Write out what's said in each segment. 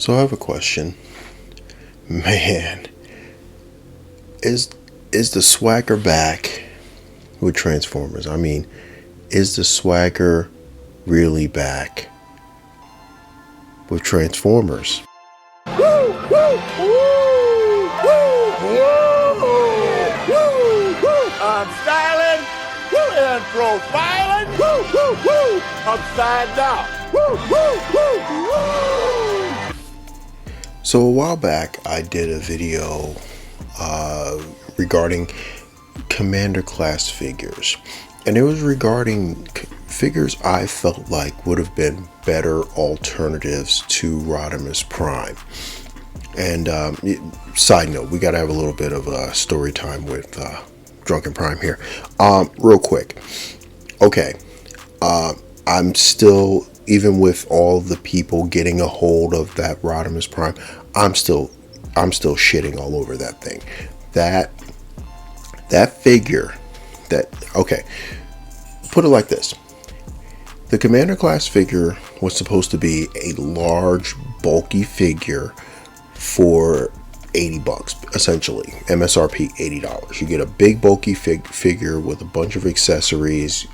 So I have a question. Man, is the swagger back with Transformers? I mean, is the swagger really back with Transformers? Woo, woo, woo, woo, woo, woo, woo. I'm styling, woo, and profiling, woo, woo, woo. Upside down, woo, woo, woo, woo. So a while back, I did a video regarding Commander class figures, and it was regarding figures I felt like would have been better alternatives to Optimus Prime. And side note, we got to have a little bit of a story time with Drunken Prime here. Real quick. Okay. I'm still, even with all the people getting a hold of that Optimus Prime, I'm still shitting all over that thing. That figure, okay, put it like this. The Commander class figure was supposed to be a large, bulky figure for $80, essentially. MSRP $80. You get a big, bulky figure with a bunch of accessories,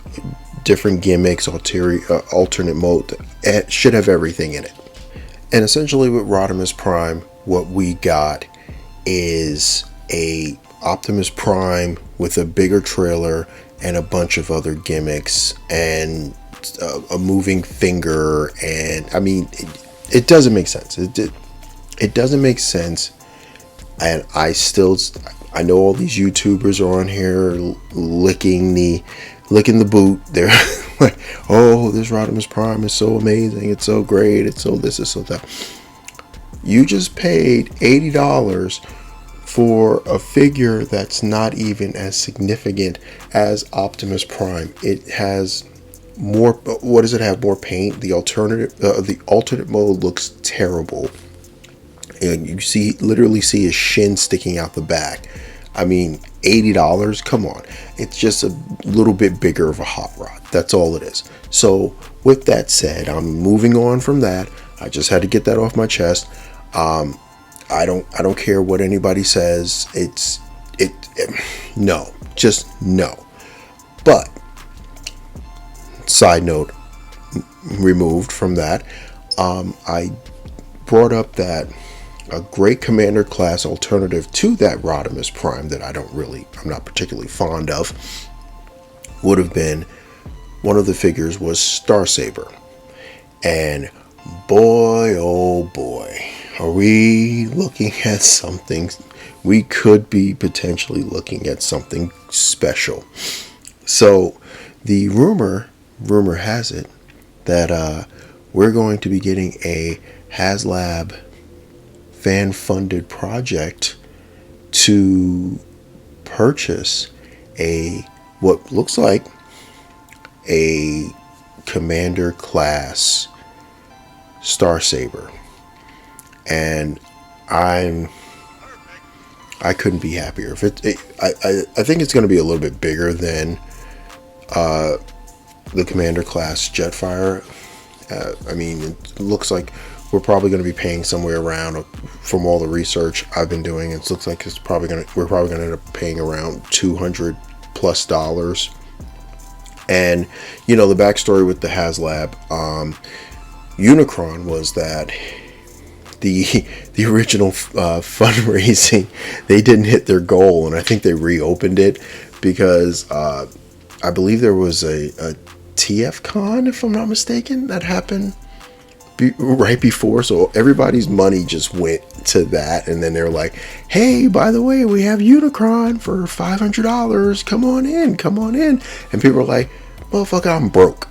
different gimmicks, alternate mode. It should have everything in it. And essentially with Optimus Prime, what we got is a Optimus Prime with a bigger trailer and a bunch of other gimmicks and a moving finger. And I mean, it doesn't make sense. It doesn't make sense. And I know all these YouTubers are on here licking the boot. They're like, oh, this Optimus Prime is so amazing, it's so great, it's so this, it's so that. You just paid $80 for a figure that's not even as significant as Optimus Prime. It has more, what does it have? More paint. The alternate mode looks terrible. And you literally see his shin sticking out the back. I mean, $80, come on. It's just a little bit bigger of a hot rod. That's all it is. So with that said, I'm moving on from that. I just had to get that off my chest. I don't care what anybody says. No, just no. But side note, removed from that, I brought up that a great Commander class alternative to that Optimus Prime that I'm not particularly fond of, would have been, one of the figures was StarSaber. And boy, oh boy, are we looking at something, we could be potentially looking at something special. So the rumor has it that we're going to be getting a Haslab fan-funded project to purchase what looks like a Commander class StarSaber, and I couldn't be happier. If I think it's going to be a little bit bigger than the Commander class Jetfire. I mean, it looks like we're probably going to be paying somewhere around, from all the research I've been doing, it looks like we're probably going to end up paying around $200+. And you know, the backstory with the Haslab Unicron was that the original fundraising, they didn't hit their goal, and I think they reopened it because I believe there was a TF Con, if I'm not mistaken, that happened right before. So everybody's money just went to that, and then they're like, hey, by the way, we have Unicron for $500, come on in. And people are like, motherfucker, I'm broke.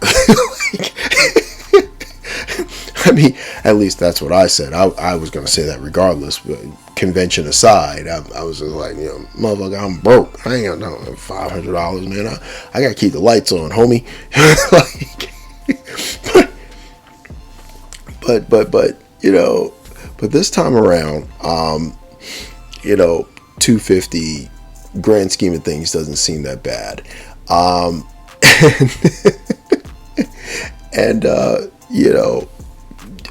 I mean, at least that's what I said. I was going to say that regardless, but convention aside, I was just like, you know, motherfucker, I'm broke. I ain't got no $500, man. I got to keep the lights on, homie. But you know, but this time around, you know, $250, grand scheme of things, doesn't seem that bad. And you know,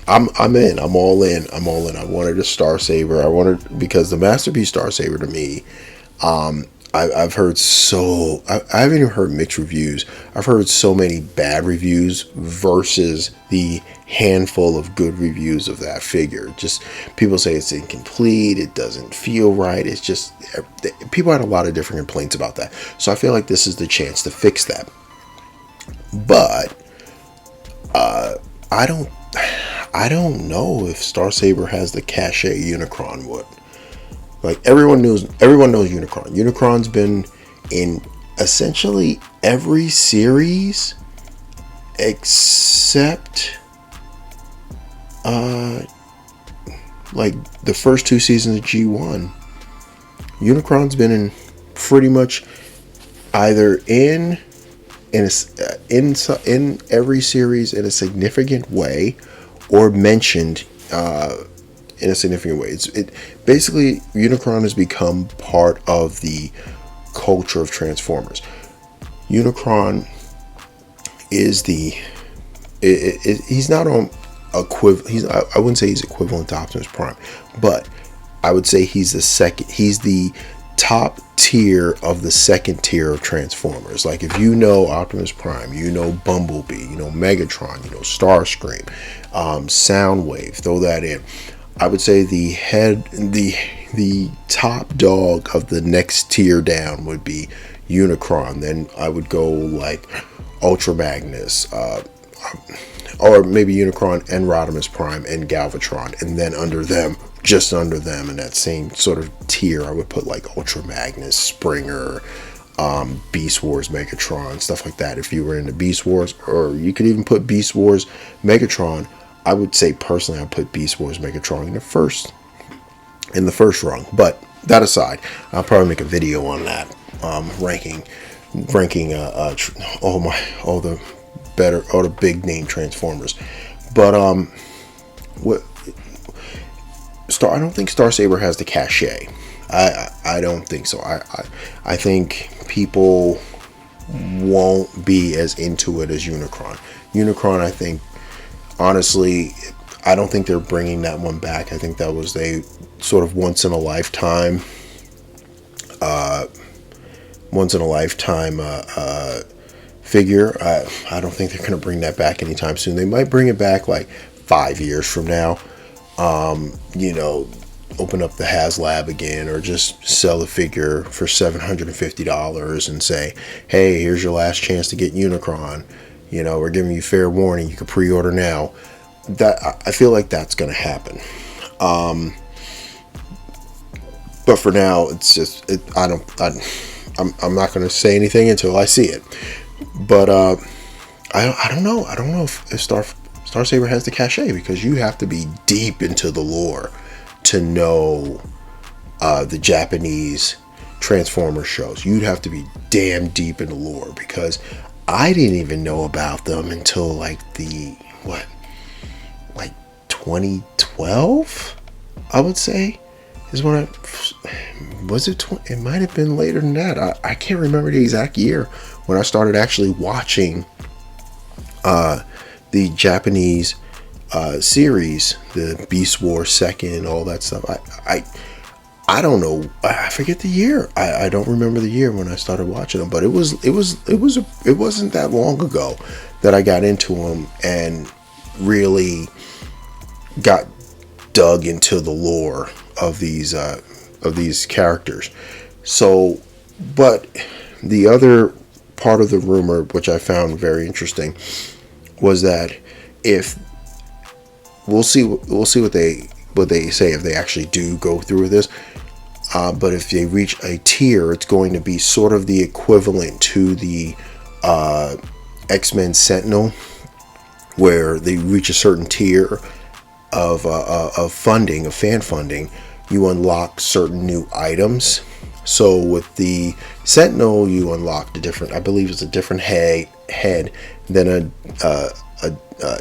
I'm in. I'm all in. I'm all in. I wanted a StarSaber. I wanted, because the Masterpiece StarSaber to me, I've heard I haven't even heard mixed reviews. I've heard so many bad reviews versus the handful of good reviews of that figure. Just people say it's incomplete, it doesn't feel right. It's just, people had a lot of different complaints about that. So I feel like this is the chance to fix that. But I don't know if StarSaber has the cachet Unicron would. Like, everyone knows Unicron. Unicron's been in essentially every series except like the first 2 seasons of G1. Unicron's been in pretty much either in every series in a significant way, or mentioned in a significant way. Basically, Unicron has become part of the culture of Transformers. Unicron is he's not on equivalent. I wouldn't say he's equivalent to Optimus Prime, but I would say he's the top tier of the second tier of Transformers. Like, if you know Optimus Prime, you know Bumblebee, you know Megatron, you know Starscream, Soundwave, throw that in. I would say the top dog of the next tier down would be Unicron. Then I would go like Ultra Magnus, or maybe Unicron and Rodimus Prime and Galvatron, and then just under them in that same sort of tier, I would put like Ultra Magnus, Springer, Beast Wars Megatron, stuff like that. If you were into Beast Wars, or you could even put Beast Wars Megatron. I would say personally, I'd put Beast Wars Megatron in the first rung. But that aside, I'll probably make a video on that, ranking all the big name Transformers. But I don't think StarSaber has the cachet. I don't think so. I think people won't be as into it as Unicron. Unicron, I think, honestly, I don't think they're bringing that one back. I think that was a sort of once in a lifetime figure. I don't think they're going to bring that back anytime soon. They might bring it back like 5 years from now. Open up the Haslab again, or just sell the figure for $750 and say, hey, here's your last chance to get Unicron. We're giving you fair warning. You can pre-order now. That, I feel like that's going to happen. But for now, it's just, I'm not going to say anything until I see it. But I don't know. I don't know if StarSaber has the cachet, because you have to be deep into the lore to know the Japanese Transformers shows. You'd have to be damn deep in the lore, because I didn't even know about them until like 2012, I would say, is when it might have been later than that. I can't remember the exact year when I started actually watching the Japanese series, the Beast Wars Second, all that stuff. I don't know. I forget the year. I don't remember the year when I started watching them, but it wasn't that long ago that I got into them and really got dug into the lore of these characters. So, but the other part of the rumor, which I found very interesting, was that if we'll see what they say if they actually do go through with this. But if they reach a tier, it's going to be sort of the equivalent to the X-Men Sentinel, where they reach a certain tier of funding, of fan funding, you unlock certain new items. So with the Sentinel, you unlocked I believe it's a different head. Then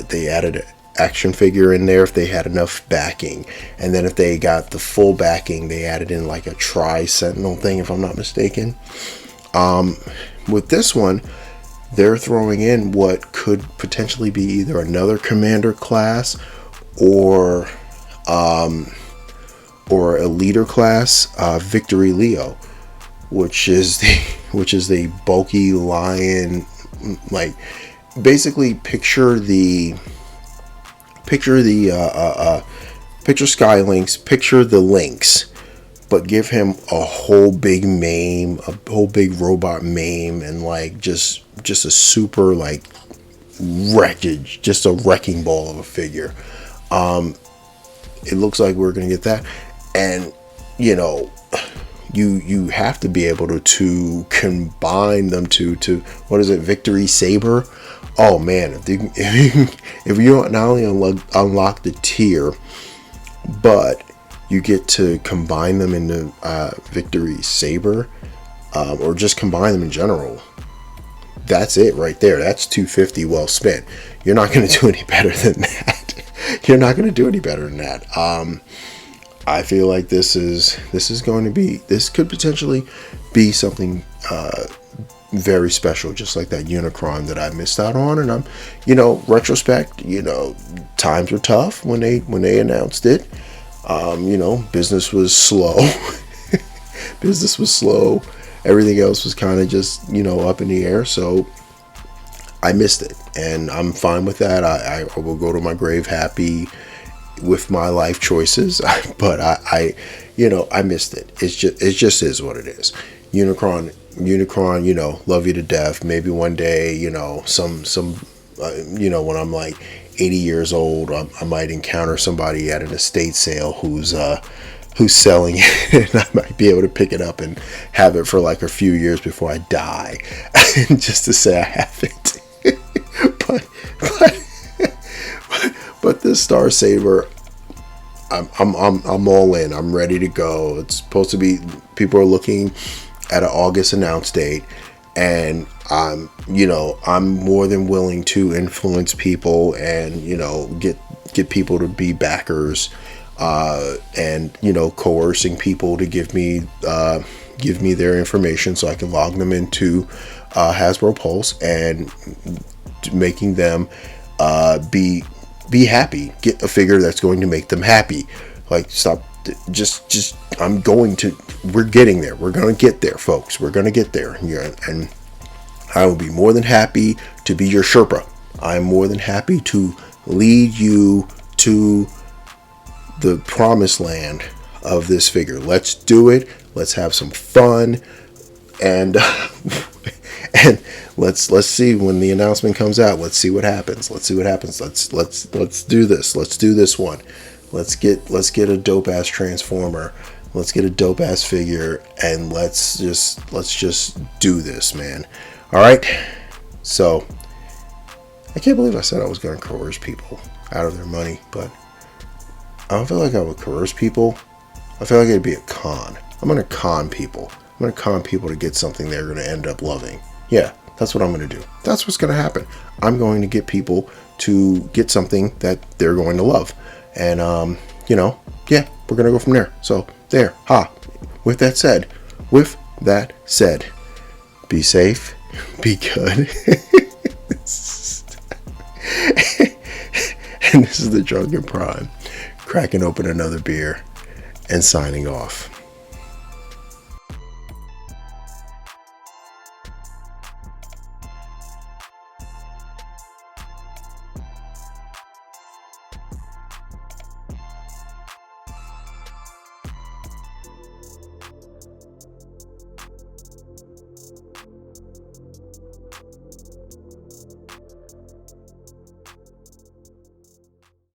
they added an action figure in there if they had enough backing, and then if they got the full backing, they added in like a Sentinel thing, if I'm not mistaken. With this one, they're throwing in what could potentially be either another commander class or a leader class Victory Leo, which is the bulky lion. Like, basically picture Skylinks, picture the Lynx, but give him a whole big mane, a whole big robot mane, and like just a super like wreckage, just a wrecking ball of a figure. It looks like we're gonna get that, and you know, you have to be able to combine them to what is it, Victory Saber? Oh man, if you not only unlock the tier, but you get to combine them into Victory Saber, or just combine them in general, that's it right there. That's 250 well spent. You're not going to do any better than that. You're not going to do any better than that. I feel like this could potentially be something very special, just like that Unicron that I missed out on. And I'm, retrospect, times were tough when they announced it. Business was slow. Business was slow. Everything else was kind of just, up in the air. So I missed it, and I'm fine with that. I will go to my grave happy with my life choices, but I missed it. It just is what it is. Unicron, love you to death. Maybe one day, when I'm like 80 years old, I might encounter somebody at an estate sale who's selling it, and I might be able to pick it up and have it for like a few years before I die, just to say I have it. but this StarSaber, I'm all in. I'm ready to go. It's supposed to be, people are looking at an August announce date, and I'm more than willing to influence people and get people to be backers, and coercing people to give me their information so I can log them into Hasbro Pulse, and making them be happy. Get a figure that's going to make them happy. Like, stop. Just we're getting there. We're going to get there, folks. We're going to get there. And I will be more than happy to be your Sherpa. I'm more than happy to lead you to the promised land of this figure. Let's do it. Let's have some fun. And and let's see when the announcement comes out. Let's see what happens. Let's do this. Let's do this one. Let's get a dope ass Transformer. Let's get a dope ass figure, and let's just do this, man. All right. So I can't believe I said I was going to coerce people out of their money, but I don't feel like I would coerce people. I feel like it'd be a con. I'm going to con people. I'm going to con people to get something they're going to end up loving. Yeah, that's what I'm going to do. That's what's going to happen. I'm going to get people to get something that they're going to love. And, yeah, we're going to go from there. So, there. With that said, be safe, be good. And this is the Drunken Prime, cracking open another beer and signing off.